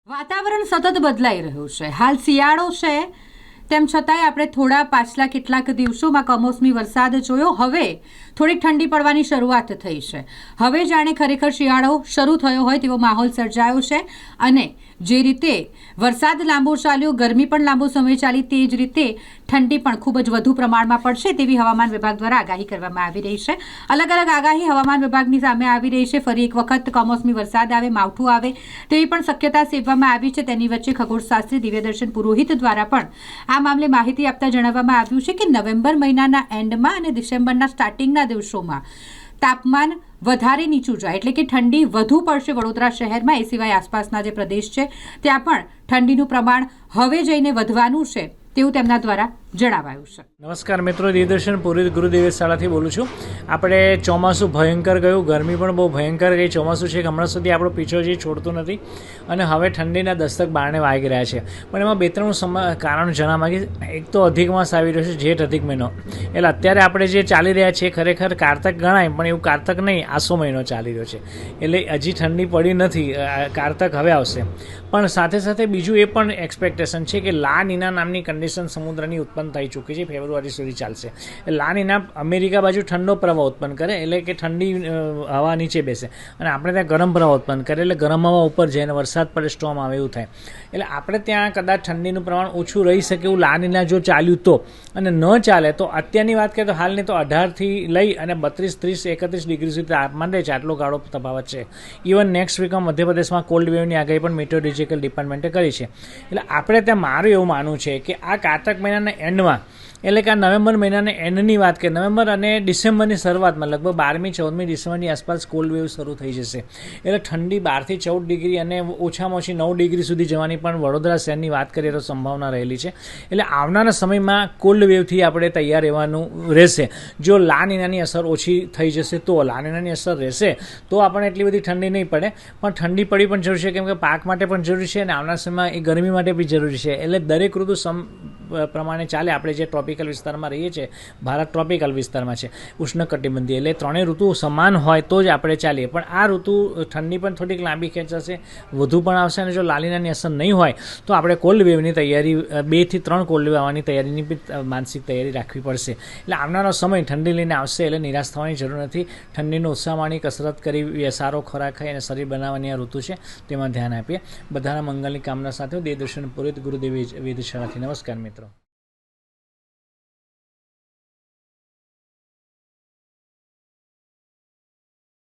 વાતાવરણ સતત બદલાઈ રહ્યું છે. હાલ શિયાળો છે, તેમ છતાંય આપણે થોડા પાછલા કેટલાક દિવસોમાં કમોસમી વરસાદ જોયો. હવે થોડી ઠંડી પડવાની શરૂઆત થઈ છે. હવે જાણે ખરેખર શિયાળો શરૂ થયો હોય તેવો માહોલ સર્જાયો છે. અને જે રીતે વરસાદ લાંબો ચાલ્યો, ગરમી પણ લાંબો સમય ચાલી, તે જ રીતે ઠંડી પણ ખૂબ જ વધુ પ્રમાણમાં પડશે તેવી હવામાન વિભાગ દ્વારા આગાહી કરવામાં આવી રહી છે. અલગ અલગ આગાહી હવામાન વિભાગની સામે આવી રહી છે. ફરી એક વખત કમોસમી વરસાદ આવે, માવઠું આવે તેવી પણ શક્યતા સેવવામાં આવી છે. તેની વચ્ચે ખગોળશાસ્ત્રી દિવ્યદર્શન પુરોહિત દ્વારા પણ આ મામલે માહિતી આપતા જણાવવામાં આવ્યું છે કે નવેમ્બર મહિનાના એન્ડમાં અને ડિસેમ્બરના સ્ટાર્ટિંગના દિવસોમાં તાપમાન વધારે નીચું જાય, એટલે કે ઠંડી વધુ પડશે વડોદરા શહેરમાં. એ સિવાય આસપાસના જે પ્રદેશ છે ત્યાં પણ ઠંડીનું પ્રમાણ હવે જઈને વધવાનું છે તેવું તેમના દ્વારા જણાવાયું છે. નમસ્કાર મિત્રો, દિવ્યદર્શન પુરોહિત ગુરુદેવ શાળાથી બોલું છું. આપણે ચોમાસું ભયંકર ગયું, ગરમી પણ બહુ ભયંકર ગઈ. ચોમાસું છે કે હમણાં સુધી આપણો પીછો જે છોડતું નથી અને હવે ઠંડીના દસ્તક બારણે વાગી રહ્યા છે. પણ એમાં બે ત્રણ કારણ જણાવવા માંગીશ. એક તો અધિક માસ આવી રહ્યો છે, જેઠ અધિક મહિનો. એટલે અત્યારે આપણે જે ચાલી રહ્યા છીએ ખરેખર કારતક ગણાય, પણ એવું કારતક નહીં, આસો મહિનો ચાલી રહ્યો છે. એટલે હજી ઠંડી પડી નથી, કારતક હવે આવશે. પણ સાથે સાથે બીજું એ પણ એક્સપેક્ટેશન છે કે લા નીના નામની કન્ડિશન સમુદ્રની ઉત્પન્ન થઈ ચૂકી છે, ફેબ્રુઆરી સુધી ચાલશે. લા નીના અમેરિકા બાજુ ઠંડો પ્રવાહ ઉત્પન્ન કરે, એટલે કે ઠંડી હવા નીચે બેસે અને આપણે ત્યાં ગરમ પ્રવાહ ઉત્પન્ન કરે, એટલે ગરમ હવા ઉપર જાય અને વરસાદ પડે, સ્ટોર્મ આવે, એવું થાય. એટલે આપણે ત્યાં કદાચ ઠંડીનું પ્રમાણ ઓછું રહી શકે એવું લા નીના જો ચાલ્યું તો, અને ન ચાલે તો અત્યારની વાત કરીએ તો હાલની તો 18થી લઈ અને 32, 30, 31 ડિગ્રી સુધી તાપમાન રહે છે. આટલો ગાળો તફાવત છે. ઇવન નેક્સ્ટ વીકમાં મધ્યપ્રદેશમાં કોલ્ડ વેવની આગાહી પણ મેટ્રોલોજીકલ ડિપાર્ટમેન્ટે કરી છે. એટલે આપણે ત્યાં મારું એવું માનવું છે કે આ કારતક મહિનાના એન્ડમાં, એટલે કે આ નવેમ્બર મહિનાના એન્ડની વાત કરીએ, નવેમ્બર અને ડિસેમ્બરની શરૂઆતમાં લગભગ 12મી 14મી ડિસેમ્બરની આસપાસ કોલ્ડ વેવ શરૂ થઈ જશે. એટલે ઠંડી 12થી 14 ડિગ્રી અને ઓછામાં ઓછી 9 ડિગ્રી સુધી જવાની પણ વડોદરા શહેરની વાત કરીએ તો સંભાવના રહેલી છે. એટલે આવનારા સમયમાં કોલ્ડ વેવથી આપણે તૈયાર રહેવાનું રહેશે. જો લા નીનાની અસર ઓછી થઈ જશે તો, લા નીનાની અસર રહેશે તો આપણને એટલી બધી ઠંડી નહીં પડે. પણ ઠંડી પડી પણ જરૂરી છે, કેમ કે પાક માટે પણ જરૂરી છે અને આવનારા સમયમાં એ ગરમી માટે બી જરૂરી છે. એટલે દરેક ઋતુ પ્રમાણે ચાલે. આપણે જે ટ્રોપિકલ વિસ્તારમાં રહીએ છીએ, ભારત ટ્રોપિકલ વિસ્તારમાં છે, ઉષ્ણકટિબંધીય, એટલે ત્રણેય ઋતુ સમાન હોય તો જ આપણે ચાલીએ. પણ આ ઋતુ ઠંડી પણ થોડીક લાંબી ખેંચાશે, વધુ પણ આવશે, અને જો લાલીનાની અસર નહીં હોય તો આપણે કોલ્ડ વેવની તૈયારી, 2 થી 3 કોલ્ડ વેવ આવવાની તૈયારીની બી માનસિક તૈયારી રાખવી પડશે. એટલે આવનારો સમય ઠંડી લઈને આવશે, એટલે નિરાશ થવાની જરૂર નથી. ઠંડીનો ઉત્સાહ માણી, કસરત કરી, સારો ખોરાક ખાઈ અને શરીર બનાવવાની આ ઋતુ છે, તેમાં ધ્યાન આપીએ. બધાના મંગલની કામના સાથે દિવ્યદર્શન પુરોહિત ગુરુદેવ વેધશાળાથી નમસ્કાર મિત્રો.